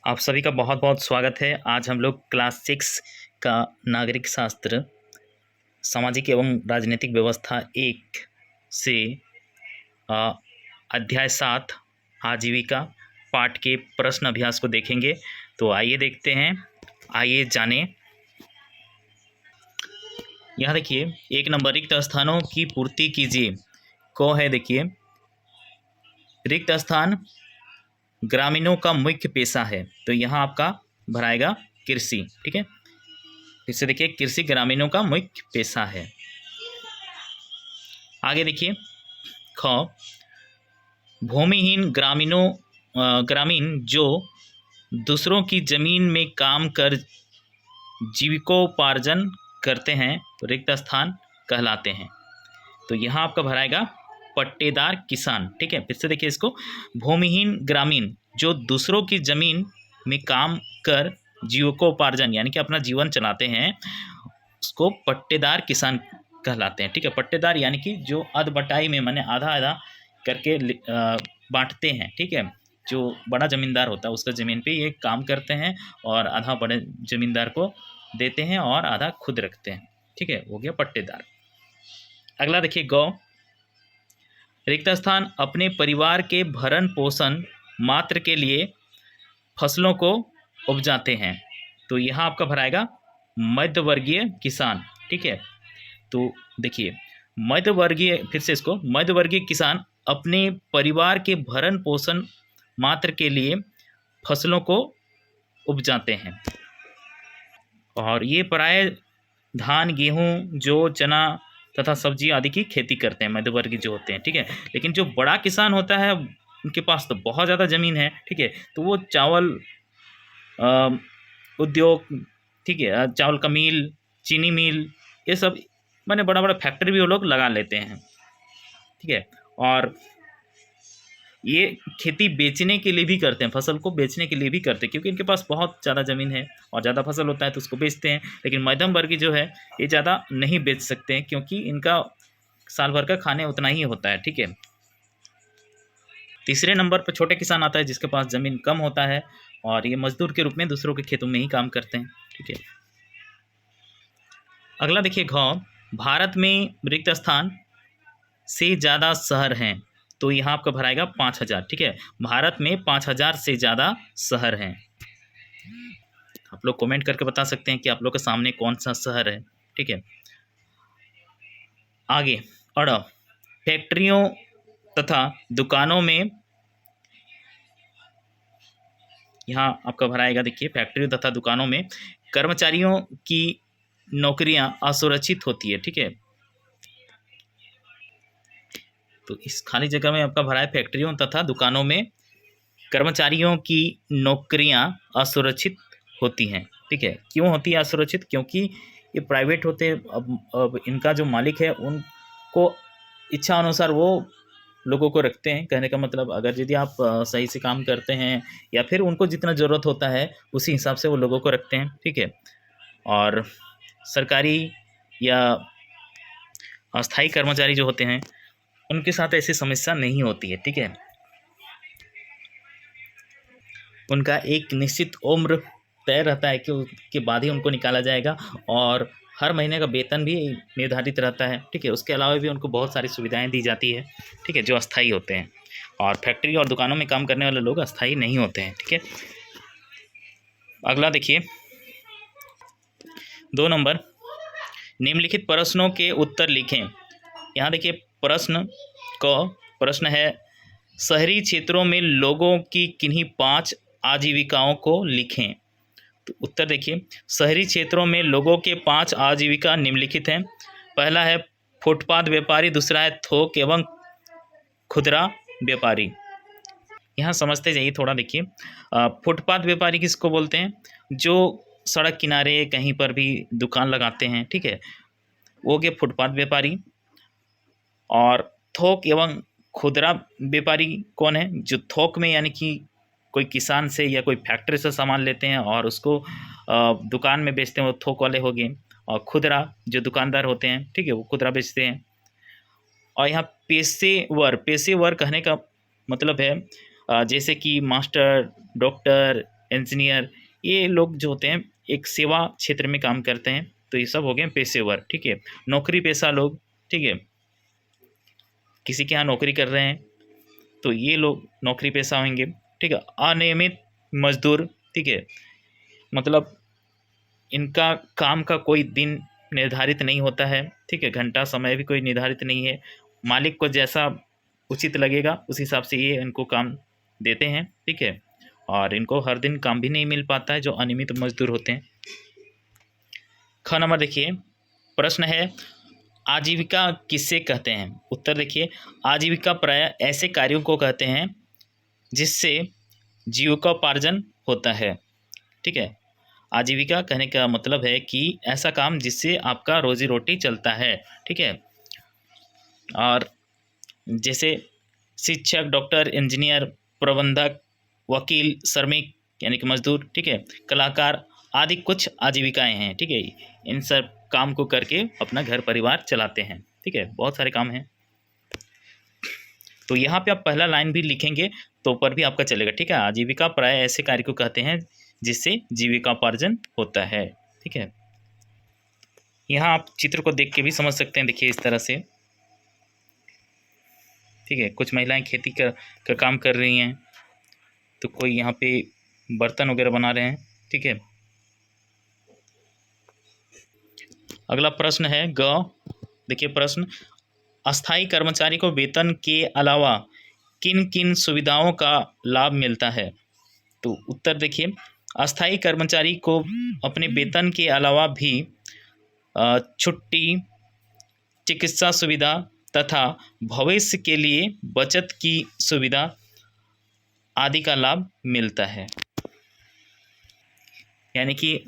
आप सभी का बहुत बहुत स्वागत है। आज हम लोग क्लास 6 का नागरिक शास्त्र सामाजिक एवं राजनीतिक व्यवस्था 1 से अ, अध्याय 7 आजीविका पाठ के प्रश्न अभ्यास को देखेंगे। तो आइए देखते हैं, आइए जानें। यहाँ देखिए, 1 नंबर, रिक्त स्थानों की पूर्ति कीजिए। को है, देखिए, रिक्त स्थान ग्रामीणों का मुख्य पेशा है, तो यहाँ आपका भराएगा कृषि। ठीक है, फिर से देखिए, कृषि ग्रामीणों का मुख्य पेशा है। आगे देखिए, ख, भूमिहीन ग्रामीण जो दूसरों की जमीन में काम कर जीविकोपार्जन करते हैं, रिक्त स्थान कहलाते हैं। तो यहाँ आपका भराएगा पट्टेदार किसान। ठीक है, फिर से देखिए इसको, भूमिहीन ग्रामीण जो दूसरों की जमीन में काम कर जीविकोपार्जन यानी कि अपना जीवन चलाते हैं, उसको पट्टेदार किसान कहलाते हैं। ठीक है, पट्टेदार यानी कि जो अध बटाई में माने आधा आधा करके बांटते हैं। ठीक है, जो बड़ा ज़मींदार होता है उसका ज़मीन पे ये काम करते हैं और आधा बड़े ज़मींदार को देते हैं और आधा खुद रखते हैं। ठीक है, हो गया पट्टेदार। अगला देखिए, गौ, रिक्त स्थान अपने परिवार के भरण पोषण मात्र के लिए फसलों को उपजाते हैं, तो यहाँ आपका भराएगा मध्यवर्गीय किसान। ठीक है, तो देखिए, मध्यवर्गीय, फिर से इसको, मध्यवर्गीय किसान अपने परिवार के भरण पोषण मात्र के लिए फसलों को उपजाते हैं, और ये प्राय धान, गेहूं, जौ, चना तथा सब्जी आदि की खेती करते हैं, मध्यवर्गीय जो होते हैं। ठीक है, लेकिन जो बड़ा किसान होता है उनके पास तो बहुत ज़्यादा ज़मीन है। ठीक है, तो वो चावल उद्योग, ठीक है, चावल का मिल, चीनी मिल, ये सब माने बड़ा बड़ा फैक्ट्री भी वो लोग लगा लेते हैं। ठीक है, और ये खेती बेचने के लिए भी करते हैं, फसल को बेचने के लिए भी करते हैं, क्योंकि इनके पास बहुत ज़्यादा ज़मीन है और ज़्यादा फसल होता है तो उसको बेचते हैं। लेकिन मध्यम वर्गीय जो है ये ज़्यादा नहीं बेच सकते हैं, क्योंकि इनका साल भर का खाने उतना ही होता है। ठीक है, तीसरे नंबर पर छोटे किसान आता है, जिसके पास ज़मीन कम होता है और ये मजदूर के रूप में दूसरों के खेतों में ही काम करते हैं। ठीक है, अगला देखिए, घ, भारत में रिक्त स्थान से ज़्यादा शहर हैं, तो यहाँ आपका भराएगा 5000। ठीक है, भारत में 5000 से ज़्यादा शहर हैं। आप लोग कमेंट करके बता सकते हैं कि आप लोग के सामने कौन सा शहर है। ठीक है, आगे, अड़, फैक्ट्रियों तथा दुकानों में, यहाँ आपका भराएगा, देखिए, फैक्ट्रियों तथा दुकानों में कर्मचारियों की नौकरियां असुरक्षित होती है। ठीक है, तो इस खाली जगह में आपका भरा है, फैक्ट्रियों तथा दुकानों में कर्मचारियों की नौकरियां असुरक्षित होती हैं। ठीक है, क्यों होती है असुरक्षित? क्योंकि ये प्राइवेट होते हैं। अब इनका जो मालिक है उनको इच्छा अनुसार वो लोगों को रखते हैं। कहने का मतलब, अगर यदि आप सही से काम करते हैं या फिर उनको जितना ज़रूरत होता है उसी हिसाब से वो लोगों को रखते हैं। ठीक है, और सरकारी या अस्थाई कर्मचारी जो होते हैं उनके साथ ऐसी समस्या नहीं होती है। ठीक है, उनका एक निश्चित उम्र तय रहता है कि उसके बाद ही उनको निकाला जाएगा, और हर महीने का वेतन भी निर्धारित रहता है। ठीक है, उसके अलावा भी उनको बहुत सारी सुविधाएं दी जाती है। ठीक है, जो अस्थाई होते हैं, और फैक्ट्री और दुकानों में काम करने वाले लोग अस्थाई नहीं होते हैं। ठीक है, अगला देखिए, 2 नंबर, निम्नलिखित प्रश्नों के उत्तर लिखें। यहाँ देखिए, प्रश्न है, शहरी क्षेत्रों में लोगों की किन्हीं 5 आजीविकाओं को लिखें। तो उत्तर देखिए, शहरी क्षेत्रों में लोगों के 5 आजीविका निम्नलिखित हैं। पहला है फुटपाथ व्यापारी, दूसरा है थोक एवं खुदरा व्यापारी। यहाँ समझते जाइए थोड़ा। देखिए, फुटपाथ व्यापारी किसको बोलते हैं? जो सड़क किनारे कहीं पर भी दुकान लगाते हैं। ठीक है, वो गए फुटपाथ व्यापारी। और थोक एवं खुदरा व्यापारी कौन है? जो थोक में यानी कि कोई किसान से या कोई फैक्ट्री से सामान लेते हैं और उसको दुकान में बेचते हैं, वो थोक वाले हो गए। और खुदरा जो दुकानदार होते हैं, ठीक है, वो खुदरा बेचते हैं। और यहाँ पेशेवर कहने का मतलब है जैसे कि मास्टर, डॉक्टर, इंजीनियर, ये लोग जो होते हैं एक सेवा क्षेत्र में काम करते हैं, तो ये सब हो गए पेशेवर, ठीक है। नौकरी पेशा लोग, ठीक है, किसी के यहाँ नौकरी कर रहे हैं तो ये लोग नौकरी पेशा होंगे, ठीक है। अनियमित मजदूर, ठीक है, मतलब इनका काम का कोई दिन निर्धारित नहीं होता है, ठीक है, घंटा समय भी कोई निर्धारित नहीं है, मालिक को जैसा उचित लगेगा उस हिसाब से ये इनको काम देते हैं, ठीक है, और इनको हर दिन काम भी नहीं मिल पाता है जो अनियमित मजदूर होते हैं। ख नंबर देखिए, प्रश्न है आजीविका किसे कहते हैं। उत्तर देखिए, आजीविका प्राय ऐसे कार्यों को कहते हैं जिससे जीविकोपार्जन होता है, ठीक है। आजीविका कहने का मतलब है कि ऐसा काम जिससे आपका रोजी रोटी चलता है, ठीक है। और जैसे शिक्षक, डॉक्टर, इंजीनियर, प्रबंधक, वकील, श्रमिक यानी कि मजदूर, ठीक है, कलाकार आदि कुछ आजीविकाएं हैं, ठीक है। इन सब काम को करके अपना घर परिवार चलाते हैं, ठीक है, बहुत सारे काम हैं। तो यहाँ पे आप पहला लाइन भी लिखेंगे तो ऊपर भी आपका चलेगा, ठीक है। आजीविका प्राय ऐसे कार्य को कहते हैं जिससे जीविकोपार्जन होता है, ठीक है। यहाँ आप चित्र को देख के भी समझ सकते हैं, देखिए इस तरह से, ठीक है। कुछ महिलाएं खेती का काम कर रही हैं, तो कोई यहाँ पे बर्तन वगैरह बना रहे हैं, ठीक है। अगला प्रश्न है ग, देखिए प्रश्न, अस्थाई कर्मचारी को वेतन के अलावा किन किन सुविधाओं का लाभ मिलता है। तो उत्तर देखिए, अस्थाई कर्मचारी को अपने वेतन के अलावा भी छुट्टी, चिकित्सा सुविधा तथा भविष्य के लिए बचत की सुविधा आदि का लाभ मिलता है। यानी कि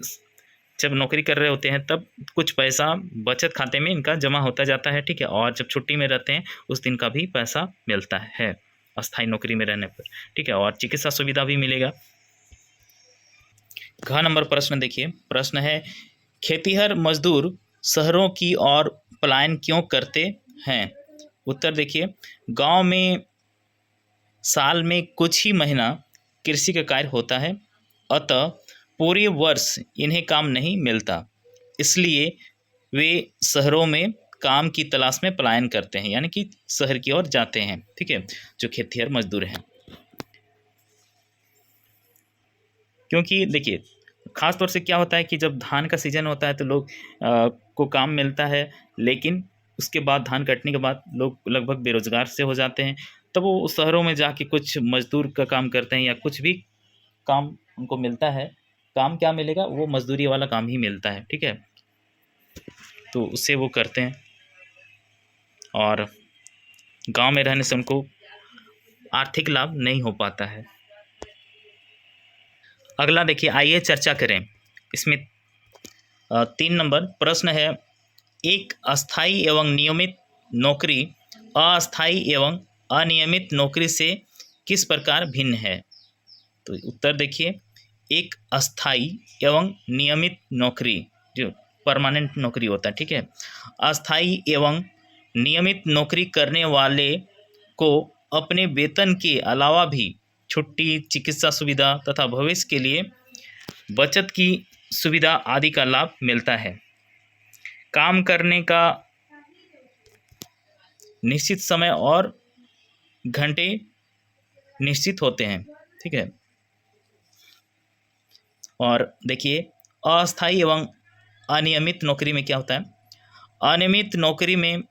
जब नौकरी कर रहे होते हैं तब कुछ पैसा बचत खाते में इनका जमा होता जाता है, ठीक है, और जब छुट्टी में रहते हैं उस दिन का भी पैसा मिलता है अस्थाई नौकरी में रहने पर, ठीक है, और चिकित्सा सुविधा भी मिलेगा। घ नंबर प्रश्न देखिए, प्रश्न है खेतीहर मजदूर शहरों की ओर पलायन क्यों करते हैं। उत्तर देखिए, गांव में साल में कुछ ही महीना कृषि का कार्य होता है, अतः पूरे वर्ष इन्हें काम नहीं मिलता, इसलिए वे शहरों में काम की तलाश में पलायन करते हैं, यानी कि शहर की ओर जाते हैं, ठीक है, जो खेतिहर मजदूर हैं। क्योंकि देखिए खास तौर से क्या होता है कि जब धान का सीजन होता है तो लोग को काम मिलता है, लेकिन उसके बाद धान कटने के बाद लोग लगभग बेरोजगार से हो जाते हैं, तब वो शहरों में जाके कुछ मजदूर का काम करते हैं या कुछ भी काम उनको मिलता है। काम क्या मिलेगा, वो मजदूरी वाला काम ही मिलता है, ठीक है, तो उससे वो करते हैं और गांव में रहने से उनको आर्थिक लाभ नहीं हो पाता है। अगला देखिए, आइए चर्चा करें इसमें 3 नंबर प्रश्न है, एक अस्थाई एवं नियमित नौकरी अस्थाई एवं अनियमित नौकरी से किस प्रकार भिन्न है। तो उत्तर देखिए, एक अस्थाई एवं नियमित नौकरी जो परमानेंट नौकरी होता है, ठीक है, अस्थाई एवं नियमित नौकरी करने वाले को अपने वेतन के अलावा भी छुट्टी, चिकित्सा सुविधा तथा भविष्य के लिए बचत की सुविधा आदि का लाभ मिलता है। काम करने का निश्चित समय और घंटे निश्चित होते हैं, ठीक है। और देखिए, अस्थाई एवं अनियमित नौकरी में क्या होता है, अनियमित नौकरी में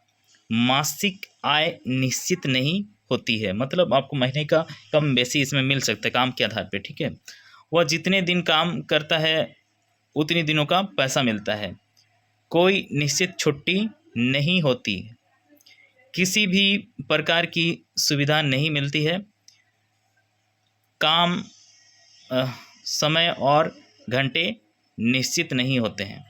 मासिक आय निश्चित नहीं होती है, मतलब आपको महीने का कम बेसी इसमें मिल सकता है काम के आधार पे, ठीक है। वह जितने दिन काम करता है उतने दिनों का पैसा मिलता है, कोई निश्चित छुट्टी नहीं होती, किसी भी प्रकार की सुविधा नहीं मिलती है, काम समय और घंटे निश्चित नहीं होते हैं,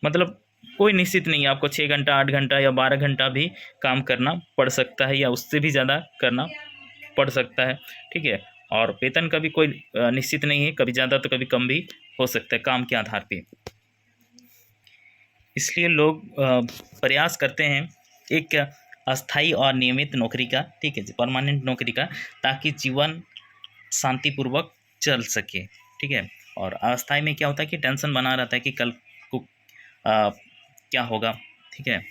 मतलब कोई निश्चित नहीं है, आपको 6 घंटा, 8 घंटा या 12 घंटा भी काम करना पड़ सकता है या उससे भी ज़्यादा करना पड़ सकता है, ठीक है। और वेतन का भी कोई निश्चित नहीं है, कभी ज़्यादा तो कभी कम भी हो सकता है काम के आधार पे। इसलिए लोग प्रयास करते हैं एक अस्थाई और नियमित नौकरी का, ठीक है, परमानेंट नौकरी का, ताकि जीवन शांतिपूर्वक चल सके, ठीक है। और अस्थाई में क्या होता है कि टेंशन बना रहता है कि कल को क्या होगा, ठीक है।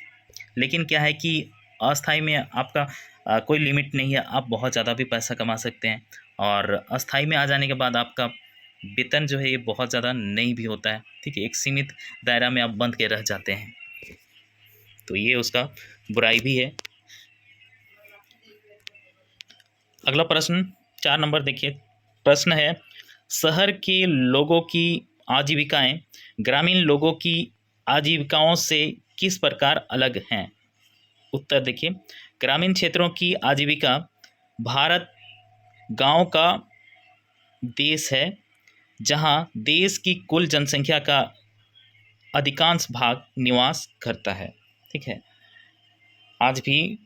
लेकिन क्या है कि अस्थाई में आपका कोई लिमिट नहीं है, आप बहुत ज़्यादा भी पैसा कमा सकते हैं। और अस्थाई में आ जाने के बाद आपका वेतन जो है ये बहुत ज़्यादा नहीं भी होता है, ठीक है। एक सीमित दायरा में आप बंद के रह जाते हैं, तो ये उसका बुराई भी है। अगला प्रश्न 4 नंबर देखिए। प्रश्न है, शहर के लोगों की आजीविकाएं ग्रामीण लोगों की आजीविकाओं से किस प्रकार अलग हैं? उत्तर देखिए, ग्रामीण क्षेत्रों की आजीविका भारत गांव का देश है, जहां देश की कुल जनसंख्या का अधिकांश भाग निवास करता है, ठीक है। आज भी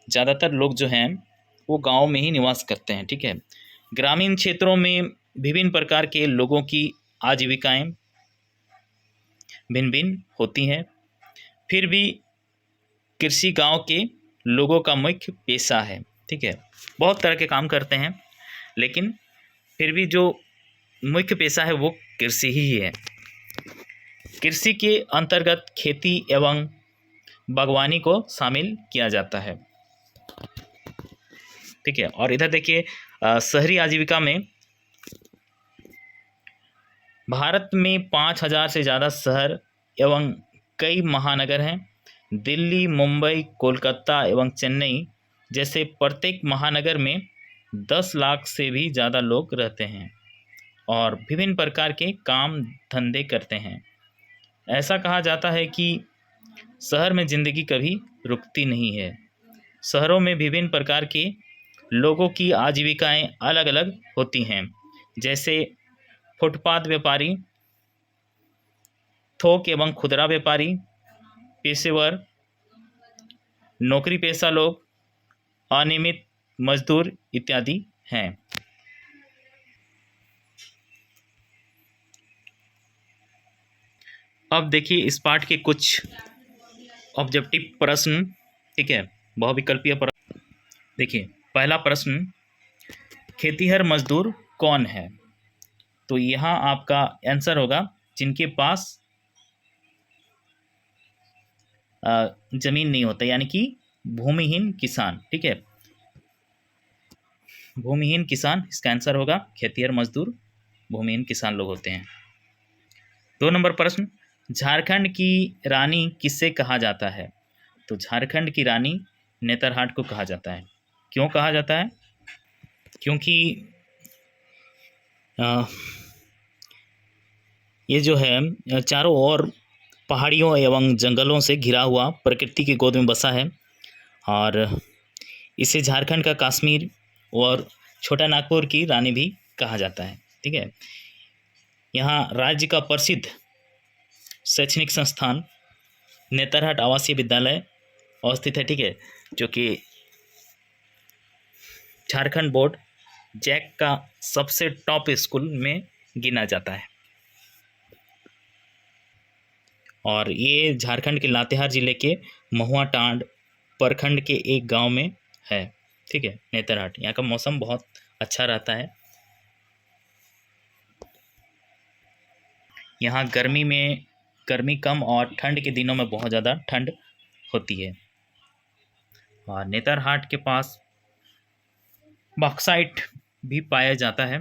ज़्यादातर लोग जो हैं वो गांव में ही निवास करते हैं, ठीक है। ग्रामीण क्षेत्रों में विभिन्न प्रकार के लोगों की आजीविकाएं भिन्न भिन्न होती हैं, फिर भी कृषि गांव के लोगों का मुख्य पेशा है, ठीक है। बहुत तरह के काम करते हैं, लेकिन फिर भी जो मुख्य पेशा है वो कृषि ही है। कृषि के अंतर्गत खेती एवं बागवानी को शामिल किया जाता है, ठीक है। और इधर देखिए, शहरी आजीविका में भारत में 5,000 से ज़्यादा शहर एवं कई महानगर हैं। दिल्ली, मुंबई, कोलकाता एवं चेन्नई जैसे प्रत्येक महानगर में 10 लाख से भी ज़्यादा लोग रहते हैं और विभिन्न प्रकार के काम धंधे करते हैं। ऐसा कहा जाता है कि शहर में ज़िंदगी कभी रुकती नहीं है। शहरों में विभिन्न प्रकार के लोगों की आजीविकाएं अलग अलग होती हैं, जैसे फुटपाथ व्यापारी, थोक एवं खुदरा व्यापारी, पेशेवर, नौकरी पेशा लोग, अनियमित मजदूर इत्यादि हैं। अब देखिए इस पाठ के कुछ ऑब्जेक्टिव प्रश्न, ठीक है, बहुविकल्पीय प्रश्न। देखिए पहला प्रश्न, खेतीहर मजदूर कौन है? तो यहाँ आपका आंसर होगा जिनके पास जमीन नहीं होता, यानी कि भूमिहीन किसान, ठीक है। भूमिहीन किसान इसका आंसर होगा। खेतीहर मजदूर भूमिहीन किसान लोग होते हैं। 2 नंबर प्रश्न, झारखंड की रानी किससे कहा जाता है? तो झारखंड की रानी नेतरहाट को कहा जाता है। क्यों कहा जाता है? क्योंकि ये जो है चारों ओर पहाड़ियों एवं जंगलों से घिरा हुआ प्रकृति की गोद में बसा है और इसे झारखंड का कश्मीर और छोटा नागपुर की रानी भी कहा जाता है, ठीक है। यहाँ राज्य का प्रसिद्ध शैक्षणिक संस्थान नेतरहाट आवासीय विद्यालय अवस्थित है, ठीक है, जो कि झारखंड बोर्ड जैक का सबसे टॉप स्कूल में गिना जाता है और ये झारखंड के लातेहार जिले के महुआ टांड प्रखंड के एक गांव में है, ठीक है, नेतरहाट। यहाँ का मौसम बहुत अच्छा रहता है। यहाँ गर्मी कम और ठंड के दिनों में बहुत ज़्यादा ठंड होती है। और नेतरहाट के पास बॉक्साइट भी पाया जाता है।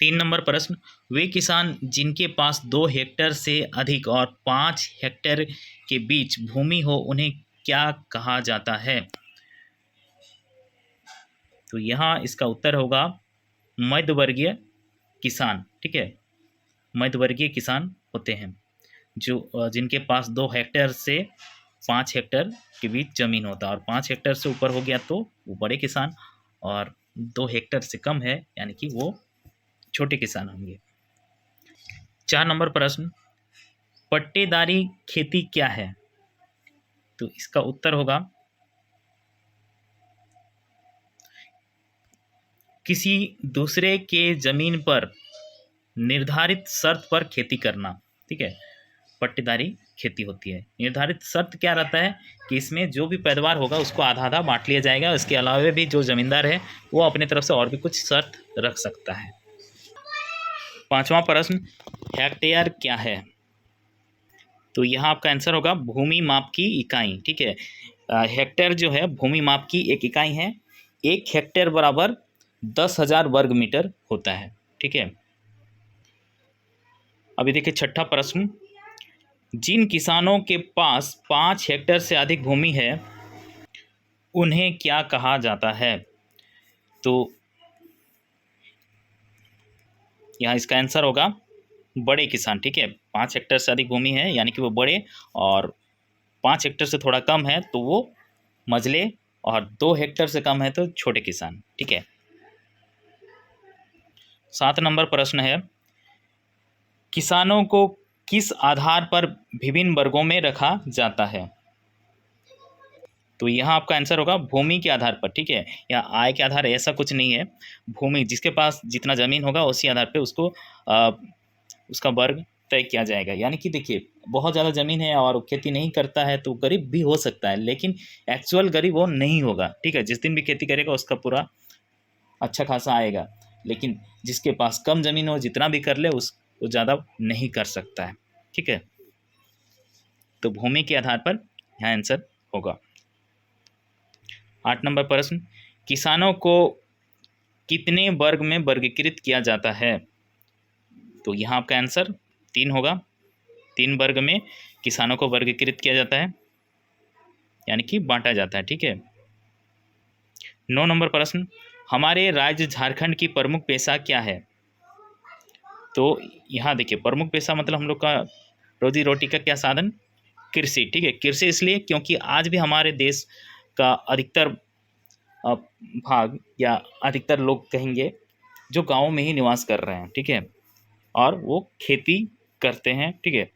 3 नंबर प्रश्न, वे किसान जिनके पास 2 हेक्टेयर से अधिक और 5 हेक्टेयर के बीच भूमि हो उन्हें क्या कहा जाता है? तो यहाँ इसका उत्तर होगा मध्यवर्गीय किसान, ठीक है। मध्यवर्गीय किसान होते हैं जो जिनके पास 2 हेक्टेयर से 5 हेक्टेयर के बीच जमीन होता है और 5 हेक्टेयर से ऊपर हो गया तो वो बड़े किसान और 2 हेक्टेयर से कम है यानी कि वो छोटे किसान होंगे। 4 नंबर प्रश्न, पट्टेदारी खेती क्या है? तो इसका उत्तर होगा किसी दूसरे के जमीन पर निर्धारित शर्त पर खेती करना, ठीक है। पट्टेदारी खेती होती है। निर्धारित शर्त क्या रहता है कि इसमें जो भी पैदावार होगा उसको आधा आधा बांट लिया जाएगा। इसके अलावा भी जो ज़मींदार है वो अपनी तरफ से और भी कुछ शर्त रख सकता है। 5वां प्रश्न, हेक्टेयर क्या है? तो यहाँ आपका आंसर होगा भूमि माप की इकाई। ठीक है, हेक्टेयर जो है भूमि माप की एक इकाई है। 1 हेक्टेयर बराबर 10,000 वर्ग मीटर होता है। ठीक है, अभी देखिए 6ठा प्रश्न, जिन किसानों के पास 5 हेक्टेयर से अधिक भूमि है उन्हें क्या कहा जाता है? तो यहाँ इसका आंसर होगा बड़े किसान। ठीक है, 5 हेक्टेयर से अधिक भूमि है यानी कि वो बड़े, और 5 हेक्टेयर से थोड़ा कम है तो वो मझले, और 2 हेक्टेयर से कम है तो छोटे किसान। ठीक है, 7 नंबर प्रश्न है, किसानों को किस आधार पर विभिन्न वर्गों में रखा जाता है? तो यहाँ आपका आंसर होगा भूमि के आधार पर। ठीक है, या आय के आधार ऐसा कुछ नहीं है। भूमि, जिसके पास जितना ज़मीन होगा उसी आधार पे उसको उसका वर्ग तय किया जाएगा। यानी कि देखिए, बहुत ज़्यादा ज़मीन है और खेती नहीं करता है तो गरीब भी हो सकता है, लेकिन एक्चुअल गरीब वो नहीं होगा। ठीक है, जिस दिन भी खेती करेगा उसका पूरा अच्छा खासा आएगा, लेकिन जिसके पास कम ज़मीन हो जितना भी कर ले वो ज़्यादा नहीं कर सकता है। ठीक है, तो भूमि के आधार पर यहाँ आंसर होगा। 8 नंबर प्रश्न, किसानों को कितने वर्ग में वर्गीकृत किया जाता है? तो यहाँ आपका आंसर 3 होगा। 3 वर्ग में किसानों को वर्गीकृत किया जाता है, यानी कि बांटा जाता है। ठीक है, 9 नंबर प्रश्न, हमारे राज्य झारखंड की प्रमुख पेशा क्या है? तो यहाँ देखिए, प्रमुख पेशा मतलब हम लोग का रोजी रोटी का क्या साधन? कृषि। ठीक है, कृषि इसलिए क्योंकि आज भी हमारे देश का अधिकतर भाग या अधिकतर लोग कहेंगे जो गाँव में ही निवास कर रहे हैं। ठीक है, और वो खेती करते हैं। ठीक है,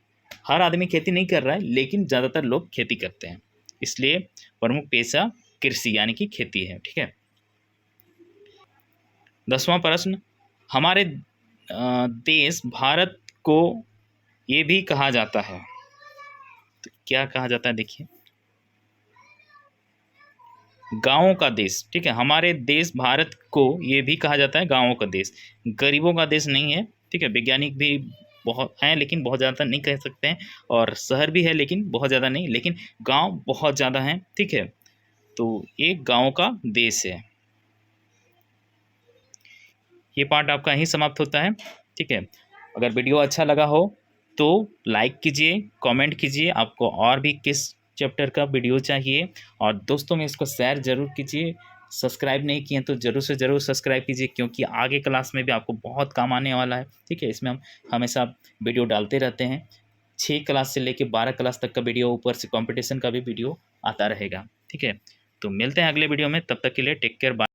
हर आदमी खेती नहीं कर रहा है लेकिन ज़्यादातर लोग खेती करते हैं, इसलिए प्रमुख पेशा कृषि यानी कि खेती है। ठीक है, 10वां प्रश्न, हमारे देश भारत को ये भी कहा जाता है, तो क्या कहा जाता है? देखिए, गाँवों का देश। ठीक है, हमारे देश भारत को ये भी कहा जाता है गाँवों का देश, गरीबों का देश नहीं है। ठीक है, वैज्ञानिक भी बहुत हैं लेकिन बहुत ज़्यादा नहीं कह सकते हैं, और शहर भी है लेकिन बहुत ज़्यादा नहीं, लेकिन गांव बहुत ज़्यादा हैं। ठीक है, तो ये गाँव का देश है। ये पार्ट आपका यहीं समाप्त होता है। ठीक है, अगर वीडियो अच्छा लगा हो तो लाइक कीजिए, कमेंट कीजिए आपको और भी किस चैप्टर का वीडियो चाहिए, और दोस्तों में इसको शेयर ज़रूर कीजिए। सब्सक्राइब नहीं किए तो ज़रूर से ज़रूर सब्सक्राइब कीजिए, क्योंकि आगे क्लास में भी आपको बहुत काम आने वाला है। ठीक है, इसमें हम हमेशा वीडियो डालते रहते हैं। 6 क्लास से लेकर 12 क्लास तक का वीडियो, ऊपर से कॉम्पिटिशन का भी वीडियो आता रहेगा। ठीक है, तो मिलते हैं अगले वीडियो में, तब तक के लिए टेक केयर, बाय।